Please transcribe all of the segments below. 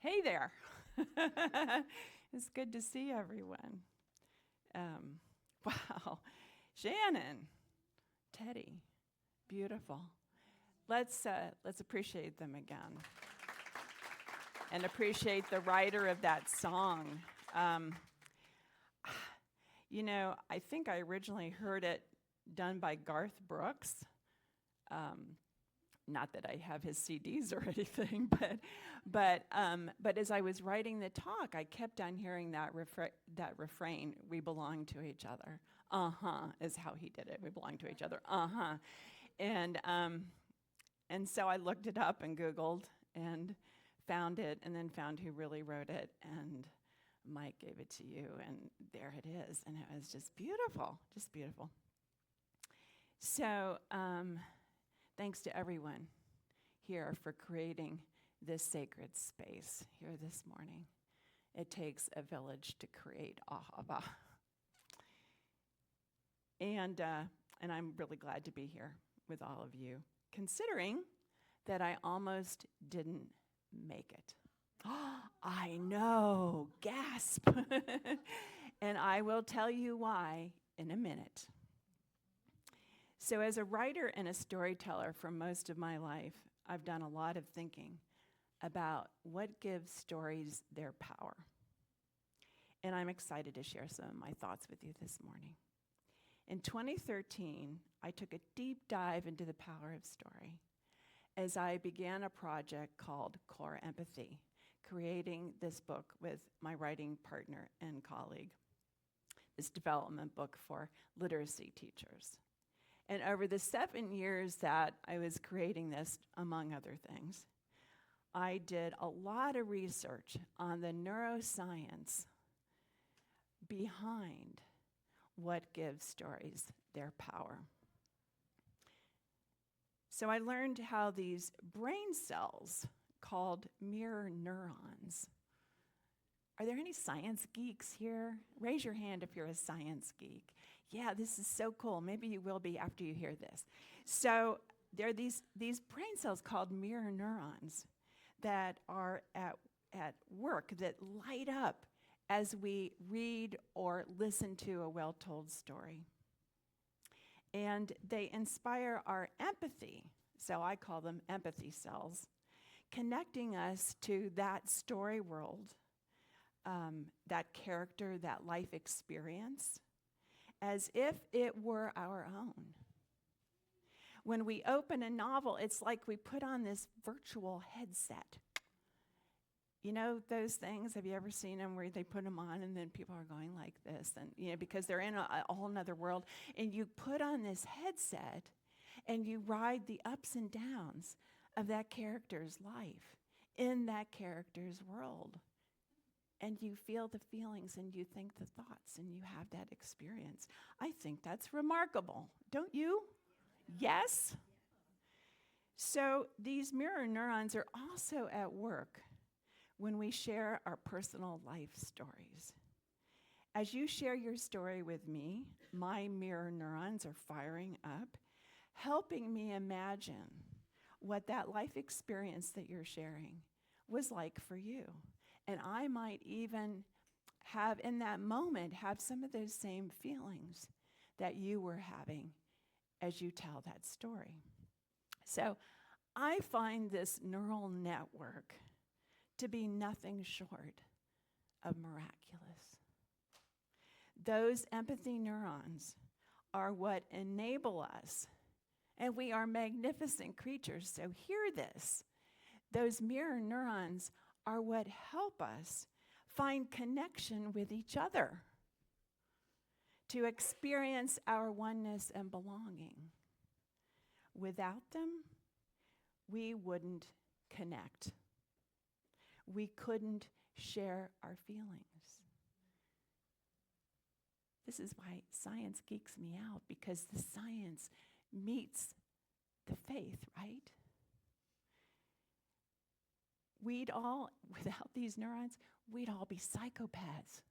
Hey there. It's good to see everyone. Wow. Shannon, Teddy, beautiful. Let's appreciate them again and appreciate the writer of that song. Um, I think I originally heard it done by Garth Brooks. Not that I have his CDs or anything, but as I was writing the talk, I kept on hearing that refrain. We belong to each other. Is how he did it. We belong to each other. And so I looked it up and Googled and found it, and then found who really wrote it. And Mike gave it to you, and there it is. And it was just beautiful, just beautiful. So. Thanks to everyone here for creating this sacred space here this morning. It takes a village to create Ahava. And I'm really glad to be here with all of you, considering that I almost didn't make it. I know, gasp. And I will tell you why in a minute. So as a writer and a storyteller for most of my life, I've done a lot of thinking about what gives stories their power. And I'm excited to share some of my thoughts with you this morning. In 2013, I took a deep dive into the power of story as I began a project called Core Empathy, creating this book with my writing partner and colleague, this development book for literacy teachers. And over the 7 years that I was creating this, among other things, I did a lot of research on the neuroscience behind what gives stories their power. So I learned how these brain cells called mirror neurons. Are there any science geeks here? Raise your hand if you're a science geek. Yeah, this is so cool. Maybe you will be after you hear this. So there are these brain cells called mirror neurons that are at work, that light up as we read or listen to a well-told story. And they inspire our empathy, so I call them empathy cells, connecting us to that story world, that character, that life experience, as if it were our own. When we open a novel, it's like we put on this virtual headset. You know those things? Have you ever seen them where they put them on and then people are going like this? And because they're in a whole nother world. And you put on this headset and you ride the ups and downs of that character's life in that character's world. And you feel the feelings and you think the thoughts and you have that experience. I think that's remarkable, don't you? Yes? So these mirror neurons are also at work when we share our personal life stories. As you share your story with me, my mirror neurons are firing up, helping me imagine what that life experience that you're sharing was like for you. And I might even have, in that moment, have some of those same feelings that you were having as you tell that story. So I find this neural network to be nothing short of miraculous. Those empathy neurons are what enable us, and we are magnificent creatures, so hear this. Those mirror neurons are what help us find connection with each other, to experience our oneness and belonging. Without them, we wouldn't connect. We couldn't share our feelings. This is why science geeks me out, because the science meets the faith, right? We'd all, without these neurons, we'd all be psychopaths.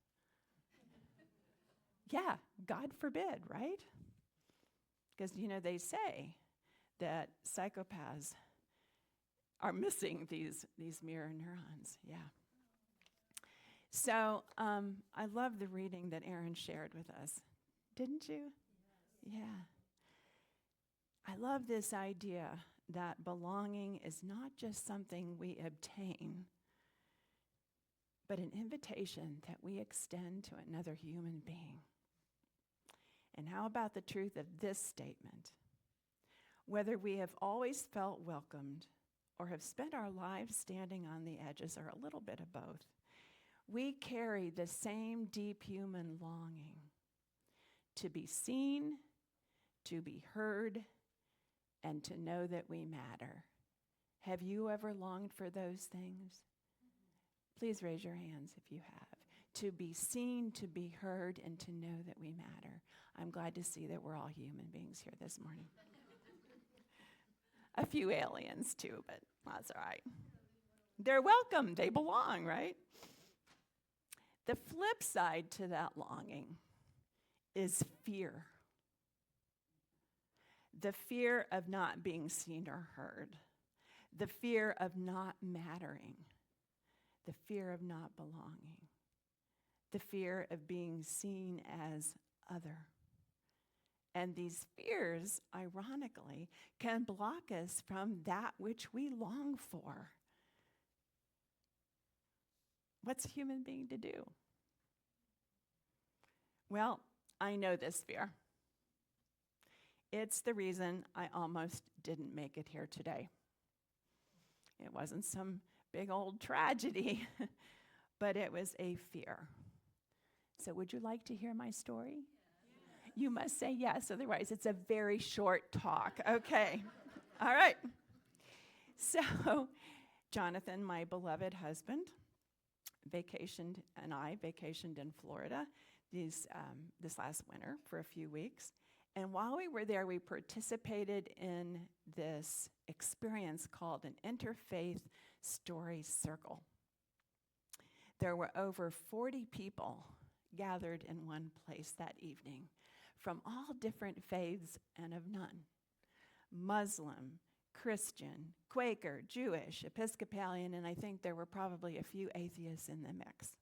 Yeah, God forbid, right? Because, they say that psychopaths are missing these mirror neurons, yeah. So I love the reading that Aaron shared with us. Didn't you? Yeah. I love this idea that belonging is not just something we obtain, but an invitation that we extend to another human being. And how about the truth of this statement? Whether we have always felt welcomed or have spent our lives standing on the edges, or a little bit of both, we carry the same deep human longing to be seen, to be heard, and to know that we matter. Have you ever longed for those things? Please raise your hands if you have. To be seen, to be heard, and to know that we matter. I'm glad to see that we're all human beings here this morning. A few aliens too, but that's all right. They're welcome. They belong, right? The flip side to that longing is fear. The fear of not being seen or heard. The fear of not mattering. The fear of not belonging. The fear of being seen as other. And these fears, ironically, can block us from that which we long for. What's a human being to do? Well, I know this fear. It's the reason I almost didn't make it here today. It wasn't some big old tragedy, but it was a fear. So would you like to hear my story? Yes. You must say yes, otherwise it's a very short talk. Okay. All right. So Jonathan, my beloved husband, and I vacationed in Florida this last winter for a few weeks. And while we were there, we participated in this experience called an interfaith story circle. There were over 40 people gathered in one place that evening from all different faiths and of none. Muslim, Christian, Quaker, Jewish, Episcopalian, and I think there were probably a few atheists in the mix.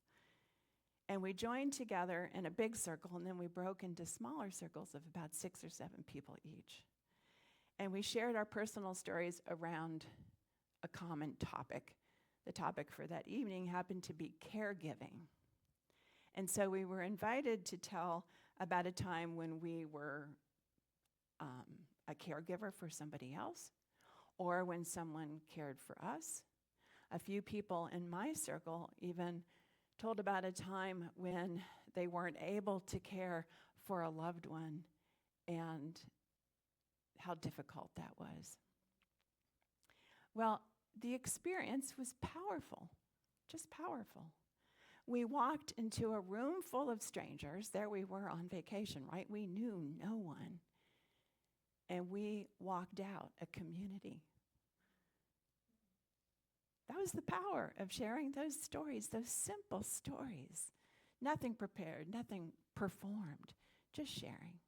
And we joined together in a big circle, and then we broke into smaller circles of about 6 or 7 people each. And we shared our personal stories around a common topic. The topic for that evening happened to be caregiving. And so we were invited to tell about a time when we were a caregiver for somebody else, or when someone cared for us. A few people in my circle even told about a time when they weren't able to care for a loved one and how difficult that was. Well, the experience was powerful, just powerful. We walked into a room full of strangers. There we were on vacation, right? We knew no one. And we walked out a community. That was the power of sharing those stories, those simple stories. Nothing prepared, nothing performed, just sharing.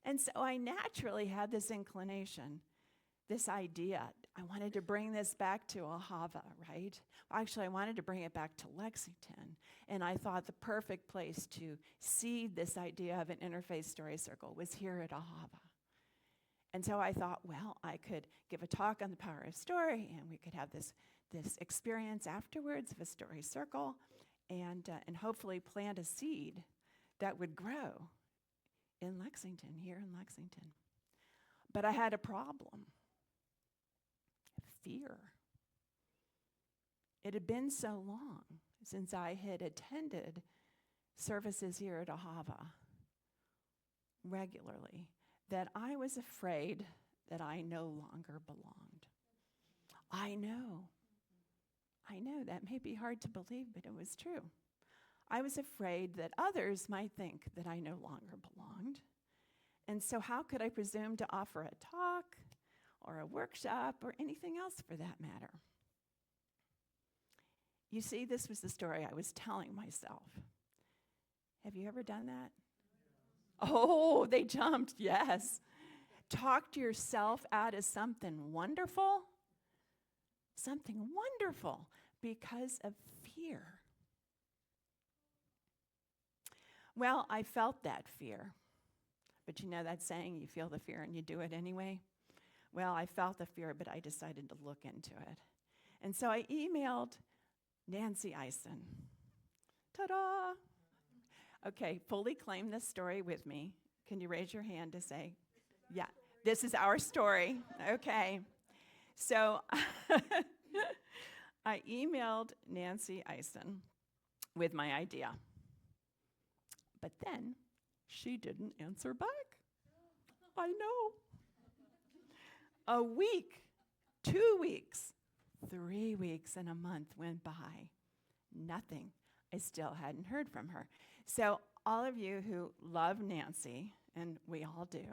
And so I naturally had this inclination, this idea. I wanted to bring this back to Ahava, right? Actually, I wanted to bring it back to Lexington. And I thought the perfect place to seed this idea of an interfaith story circle was here at Ahava. And so I thought, well, I could give a talk on the power of story, and we could have this experience afterwards of a story circle, and hopefully plant a seed that would grow in Lexington, here in Lexington. But I had a problem. Fear. It had been so long since I had attended services here at Ahava regularly that I was afraid that I no longer belonged. I know that may be hard to believe, but it was true. I was afraid that others might think that I no longer belonged. And so how could I presume to offer a talk or a workshop or anything else for that matter? You see, this was the story I was telling myself. Have you ever done that? Oh, they jumped, yes. Talk yourself out of something wonderful because of fear. Well, I felt that fear. But you know that saying, you feel the fear and you do it anyway? Well, I felt the fear, but I decided to look into it. And so I emailed Nancy Eisen. Ta-da! Okay, fully claim this story with me. Can you raise your hand to say, yeah, this is our story? Okay. So I emailed Nancy Eisen with my idea. But then she didn't answer back. I know. A week, 2 weeks, 3 weeks, and a month went by. Nothing. I still hadn't heard from her. So all of you who love Nancy, and we all do,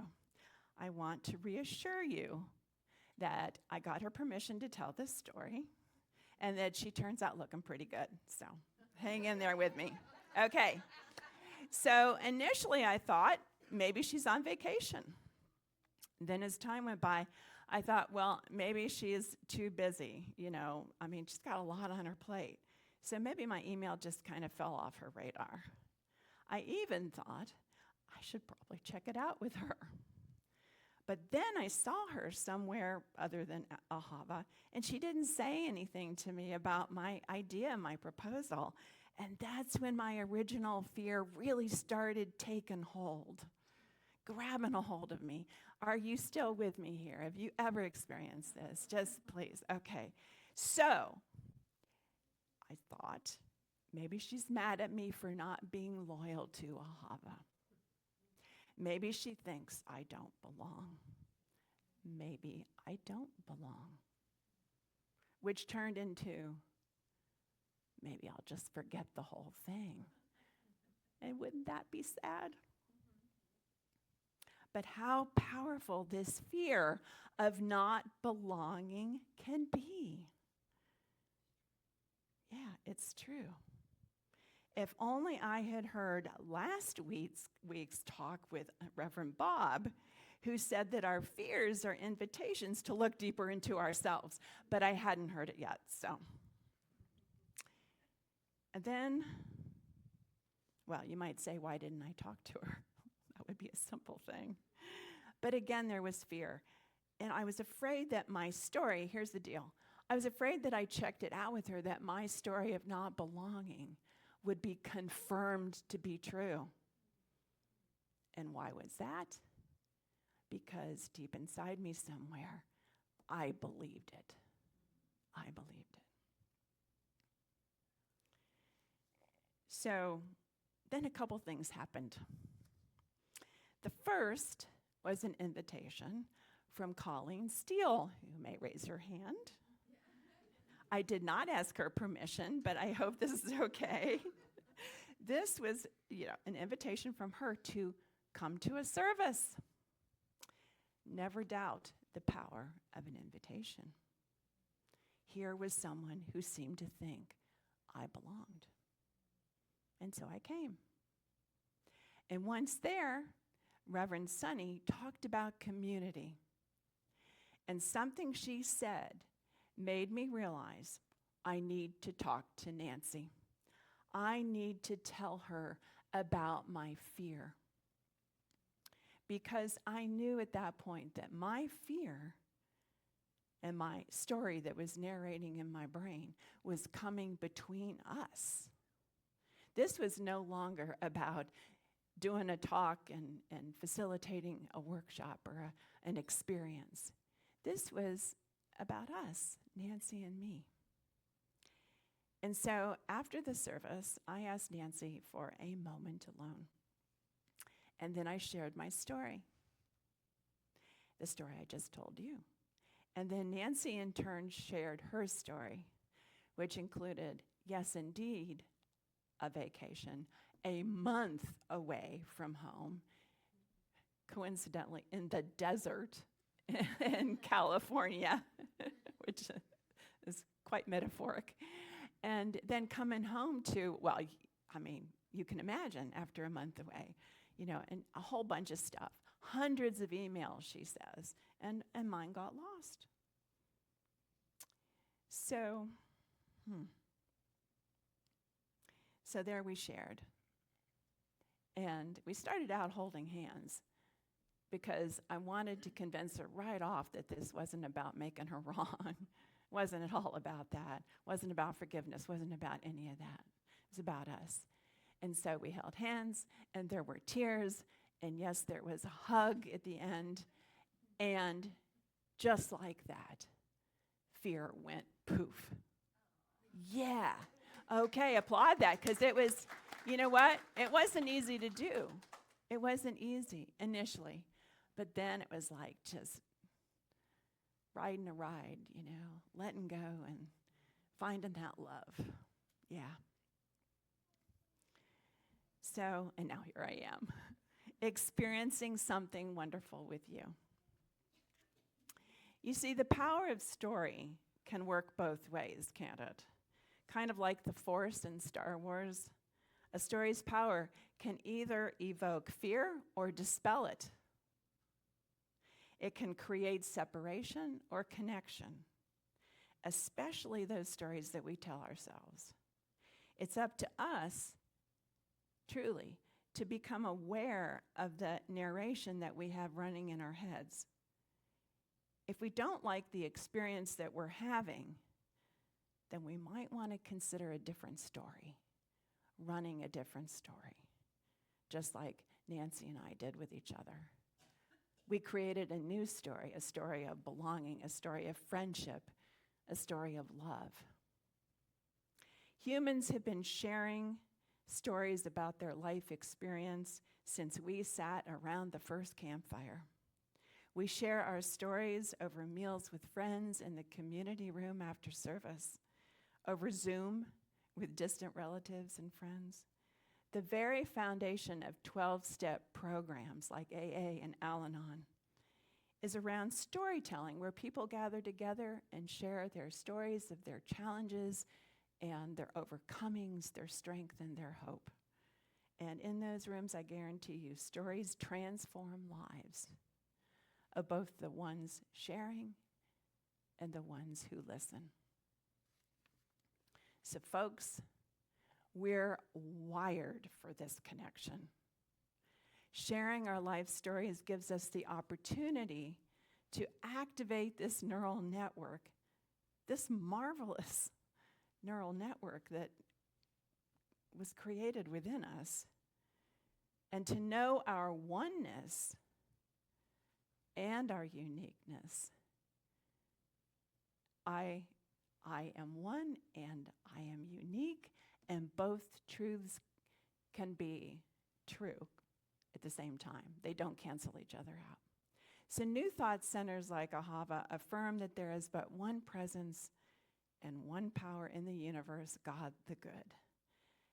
I want to reassure you that I got her permission to tell this story and that she turns out looking pretty good. So hang in there with me. Okay. So initially I thought maybe she's on vacation. Then as time went by, I thought, well, maybe she's too busy. She's got a lot on her plate. So maybe my email just kind of fell off her radar. I even thought I should probably check it out with her. But then I saw her somewhere other than Ahava, and she didn't say anything to me about my idea, my proposal. And that's when my original fear really started taking hold, grabbing a hold of me. Are you still with me here? Have you ever experienced this? Just please. Okay. So I thought maybe she's mad at me for not being loyal to Ahava. Maybe she thinks I don't belong. Maybe I don't belong. Which turned into, maybe I'll just forget the whole thing. And wouldn't that be sad? But how powerful this fear of not belonging can be. Yeah, it's true. If only I had heard last week's talk with Reverend Bob, who said that our fears are invitations to look deeper into ourselves. But I hadn't heard it yet, so. And then, well, you might say, why didn't I talk to her? That would be a simple thing. But again, there was fear. And I was afraid that my story, here's the deal. I was afraid that I checked it out with her, that my story of not belonging would be confirmed to be true. And why was that? Because deep inside me somewhere, I believed it. I believed it. So then a couple things happened. The first was an invitation from Colleen Steele, who may raise her hand. I did not ask her permission, but I hope this is okay. This was, an invitation from her to come to a service. Never doubt the power of an invitation. Here was someone who seemed to think I belonged. And so I came. And once there, Reverend Sunny talked about community. And something she said made me realize I need to talk to Nancy. I need to tell her about my fear. Because I knew at that point that my fear and my story that was narrating in my brain was coming between us. This was no longer about doing a talk and facilitating a workshop or an experience. This was about us, Nancy and me. And so after the service, I asked Nancy for a moment alone. And then I shared my story, the story I just told you. And then Nancy in turn shared her story, which included, yes, indeed, a vacation, a month away from home, coincidentally in the desert in California, which is quite metaphoric. And then coming home to, you can imagine after a month away, and a whole bunch of stuff. Hundreds of emails, she says, and mine got lost. So there we shared. And we started out holding hands because I wanted to convince her right off that this wasn't about making her wrong. Wasn't at all about that. Wasn't about forgiveness. Wasn't about any of that. It was about us. And so we held hands, and there were tears, and yes, there was a hug at the end. And just like that, fear went poof. Yeah. Okay, applaud that, because it was, you know what? It wasn't easy to do. It wasn't easy initially. But then it was like just riding a ride, letting go and finding that love. Yeah. So, and now here I am, experiencing something wonderful with you. You see, the power of story can work both ways, can't it? Kind of like the Force in Star Wars. A story's power can either evoke fear or dispel it. It can create separation or connection, especially those stories that we tell ourselves. It's up to us, truly, to become aware of the narration that we have running in our heads. If we don't like the experience that we're having, then we might want to consider a different story, running a different story, just like Nancy and I did with each other. We created a new story, a story of belonging, a story of friendship, a story of love. Humans have been sharing stories about their life experience since we sat around the first campfire. We share our stories over meals with friends in the community room after service, over Zoom with distant relatives and friends. The very foundation of 12-step programs like AA and Al-Anon is around storytelling, where people gather together and share their stories of their challenges and their overcomings, their strength and their hope. And in those rooms, I guarantee you, stories transform lives of both the ones sharing and the ones who listen. So folks, we're wired for this connection. Sharing our life stories gives us the opportunity to activate this neural network, this marvelous neural network that was created within us, and to know our oneness and our uniqueness. I am one and I am unique, and both truths can be true at the same time. They don't cancel each other out. So new thought centers like Ahava affirm that there is but one presence and one power in the universe, God the good,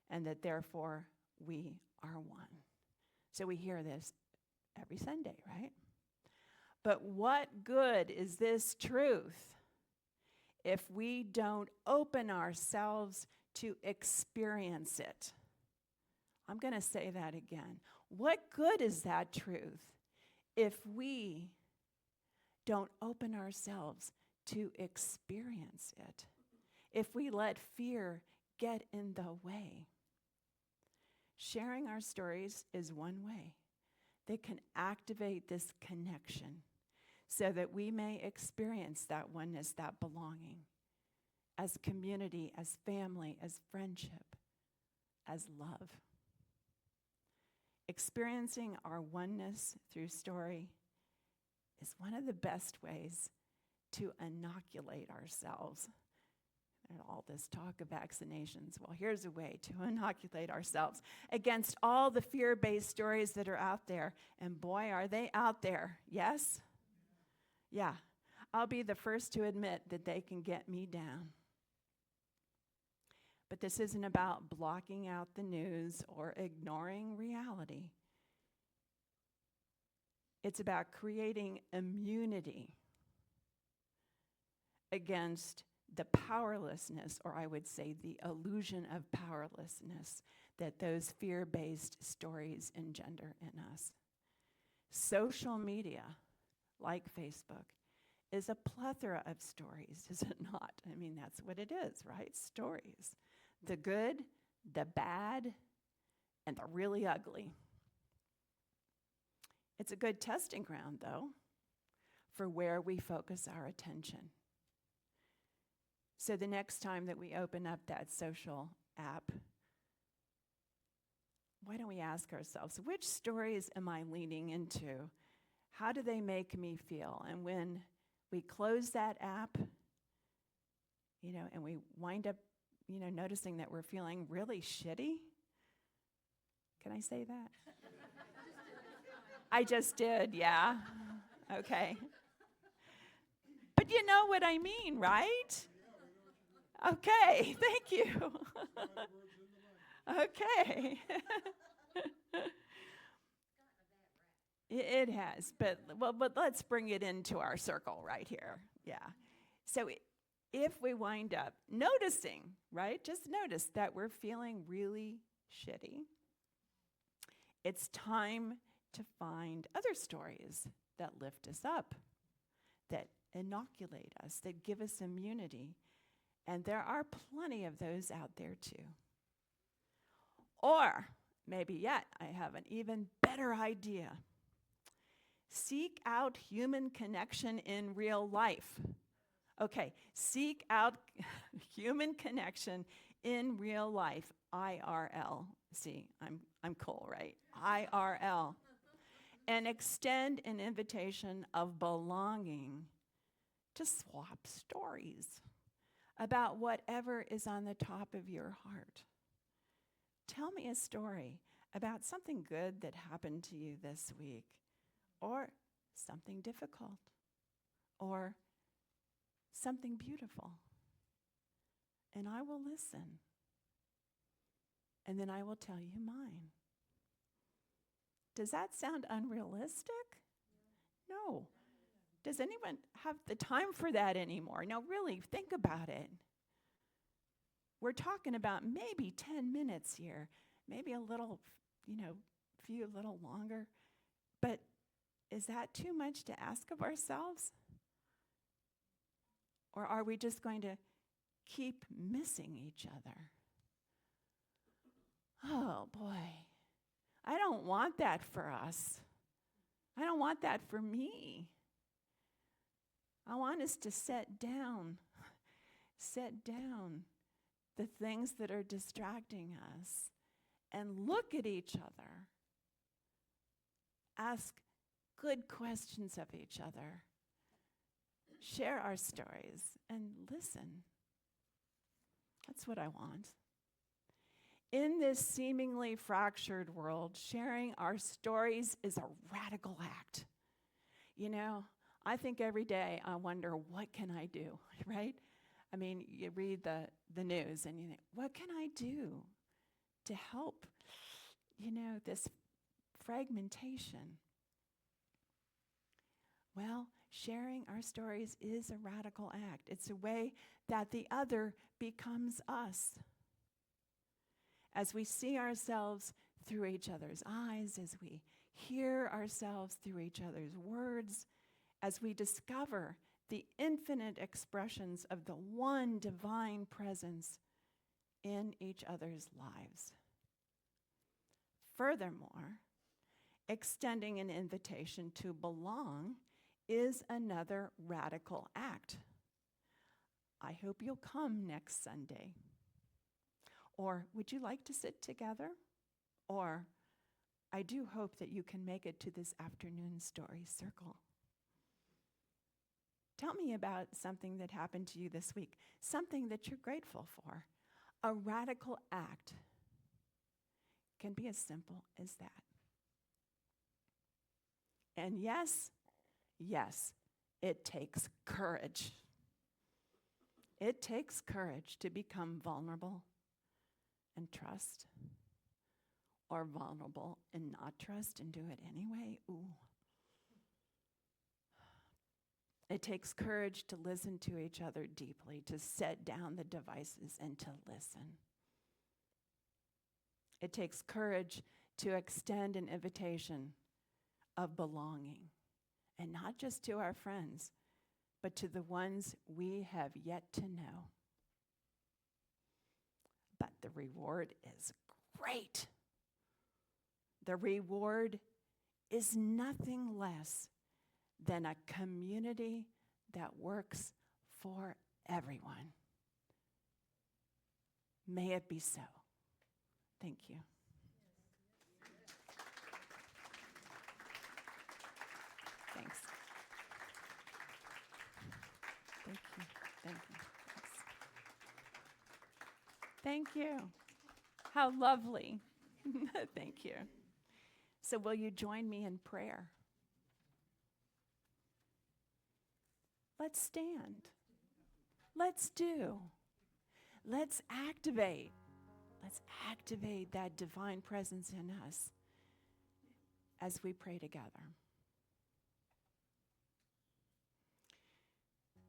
and that therefore we are one. So we hear this every Sunday, right? But what good is this truth if we don't open ourselves to experience it? I'm going to say that again. What good is that truth if we don't open ourselves to experience it? If we let fear get in the way? Sharing our stories is one way that can activate this connection so that we may experience that oneness, that belonging, as community, as family, as friendship, as love. Experiencing our oneness through story is one of the best ways to inoculate ourselves. And all this talk of vaccinations, well, here's a way to inoculate ourselves against all the fear-based stories that are out there. And boy, are they out there, yes? Yeah, I'll be the first to admit that they can get me down. But this isn't about blocking out the news or ignoring reality. It's about creating immunity against the powerlessness, or I would say the illusion of powerlessness, that those fear-based stories engender in us. Social media, like Facebook, is a plethora of stories, is it not? I mean, that's what it is, right? Stories. The good, the bad, and the really ugly. It's a good testing ground, though, for where we focus our attention. So the next time that we open up that social app, why don't we ask ourselves, which stories am I leaning into? How do they make me feel? And when we close that app, and we wind up, noticing that we're feeling really shitty. Can I say that? I just did, yeah. Okay. But you know what I mean, right? Okay, thank you. Okay. It has, but let's bring it into our circle right here. Yeah. So if we wind up noticing, right? Just notice that we're feeling really shitty. It's time to find other stories that lift us up, that inoculate us, that give us immunity. And there are plenty of those out there too. Or maybe yet, I have an even better idea. Seek out human connection in real life. Okay, seek out human connection in real life, IRL. See, I'm cool, right? IRL. And extend an invitation of belonging to swap stories about whatever is on the top of your heart. Tell me a story about something good that happened to you this week, or something difficult, or something beautiful. And I will listen. And then I will tell you mine. Does that sound unrealistic? No. Does anyone have the time for that anymore? No, really, think about it. We're talking about maybe 10 minutes here, maybe a little, few a little longer. But is that too much to ask of ourselves? Or are we just going to keep missing each other? Oh, boy. I don't want that for us. I don't want that for me. I want us to set down the things that are distracting us and look at each other. Ask good questions of each other. Share our stories and listen. That's what I want. In this seemingly fractured world, sharing our stories is a radical act. I think every day I wonder, what can I do, right? I mean, you read the news and you think, what can I do to help, this fragmentation? Well, sharing our stories is a radical act. It's a way that the other becomes us. As we see ourselves through each other's eyes, as we hear ourselves through each other's words, as we discover the infinite expressions of the one divine presence in each other's lives. Furthermore, extending an invitation to belong is another radical act. I hope you'll come next Sunday. Or would you like to sit together? Or I do hope that you can make it to this afternoon story circle. Tell me about something that happened to you this week, something that you're grateful for. A radical act can be as simple as that. And yes, it takes courage. It takes courage to become vulnerable and trust, or vulnerable and not trust and do it anyway. Ooh. It takes courage to listen to each other deeply, to set down the devices and to listen. It takes courage to extend an invitation of belonging, and not just to our friends, but to the ones we have yet to know. But the reward is great. The reward is nothing less than a community that works for everyone. May it be so. Thank you. Thanks. Thank you. Thank you. Thank you. How lovely. Thank you. So will you join me in prayer? Let's stand. Let's do. Let's activate. Let's activate that divine presence in us as we pray together.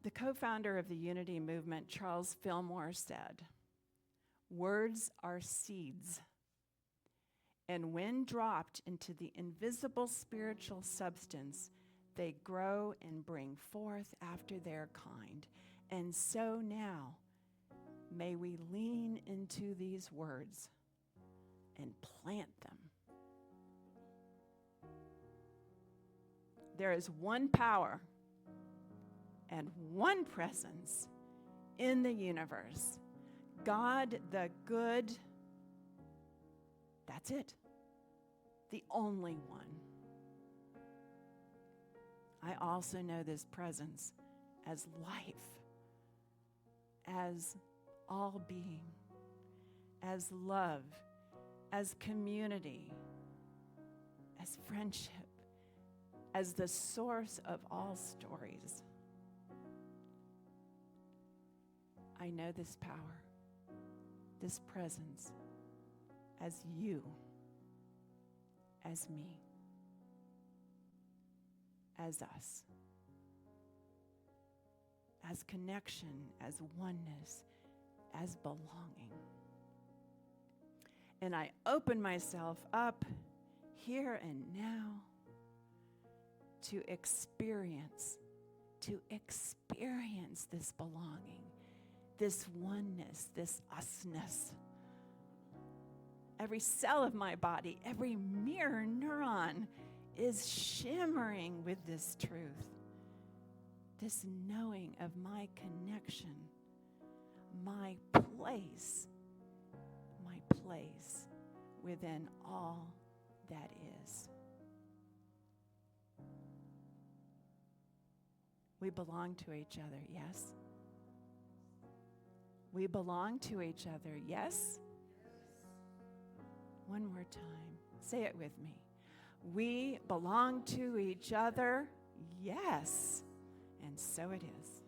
The co-founder of the Unity Movement, Charles Fillmore, said, "Words are seeds, and when dropped into the invisible spiritual substance, they grow and bring forth after their kind. And so now, may we lean into these words and plant them." There is one power and one presence in the universe. God the good, that's it, the only one. I also know this presence as life, as all being, as love, as community, as friendship, as the source of all stories. I know this power, this presence, as you, as me, as us, as connection, as oneness, as belonging. And I open myself up here and now to experience this belonging, this oneness, this usness. Every cell of my body, every mirror neuron is shimmering with this truth, this knowing of my connection, my place within all that is. We belong to each other, yes? We belong to each other, yes? One more time. Say it with me. We belong to each other, yes. And so it is.